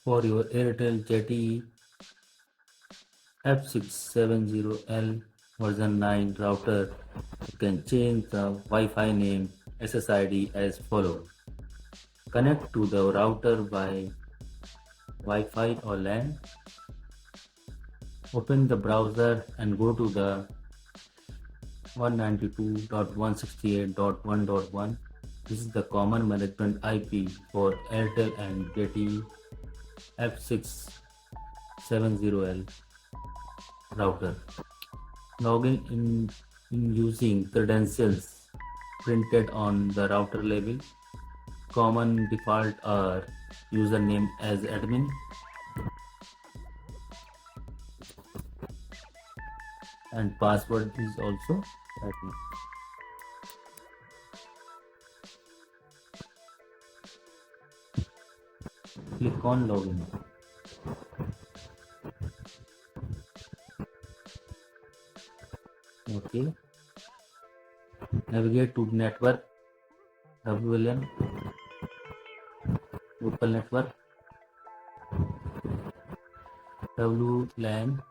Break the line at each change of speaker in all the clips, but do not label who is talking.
For your Airtel JTE F670L version 9 router, you can change the Wi-Fi name SSID as follows. Connect to the router by Wi-Fi or LAN. Open the browser and go to the 192.168.1.1. This is the common management IP for Airtel and JTE F670L router. Logging in using credentials printed on the router label. Common default are username as admin, and password is also admin. Click on login. Okay. Navigate to network, WLAN, local network, WLAN.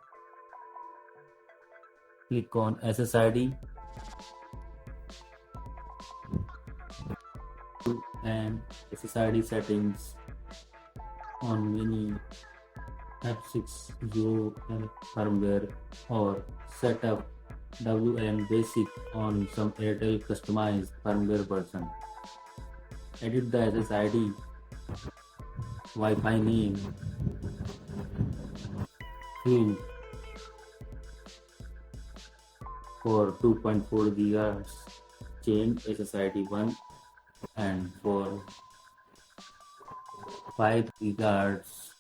Click on SSID and SSID settings on many F60 firmware or set up WLAN basic on some Airtel customized firmware version. Edit the SSID Wi-Fi name field for 2.4 GHz change SSID 1 and for 5 GHz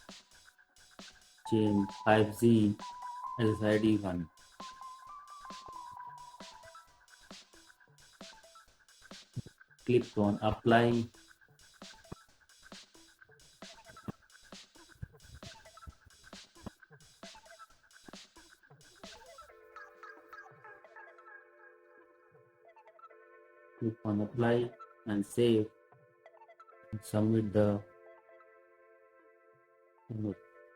change 5G SSID 1. Click on apply. Click on apply and save. Submit the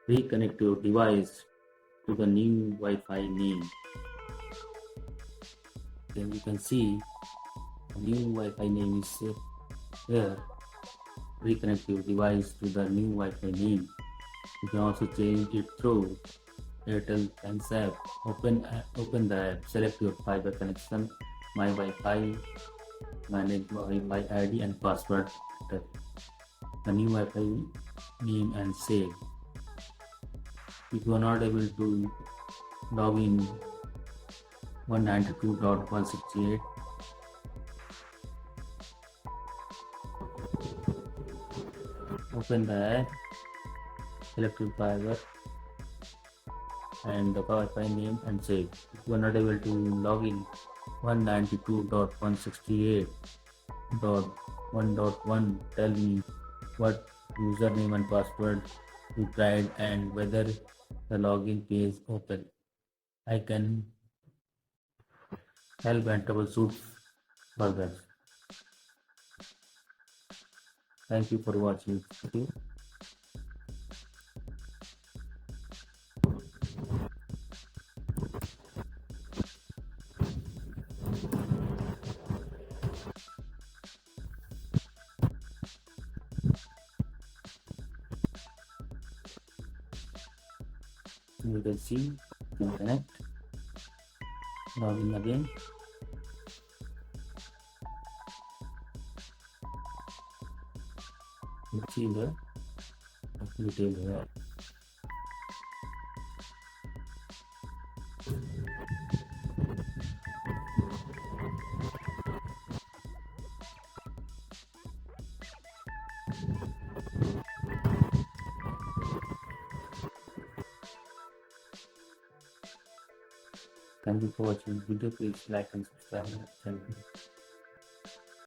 reconnect your device to the new Wi-Fi name. Then you can see the new Wi-Fi name is here. Reconnect your device to the new Wi-Fi name. You can also change it through Airtel Thanks app. Open the app, select your fiber connection, my Wi-Fi, manage Wi-Fi ID and password, the new Wi-Fi name and save. If you are not able to log in 192.168, open the app, select your fiber and the Wi-Fi name and save. If you are not able to log in 192.168.1.1, tell me what username and password you tried and whether the login page open. I can help and troubleshoot further. Thank you for watching. Okay. You can see, you can connect, log in again. Let's see the detail here. Thank you for watching the video. Please like and subscribe. Thank you.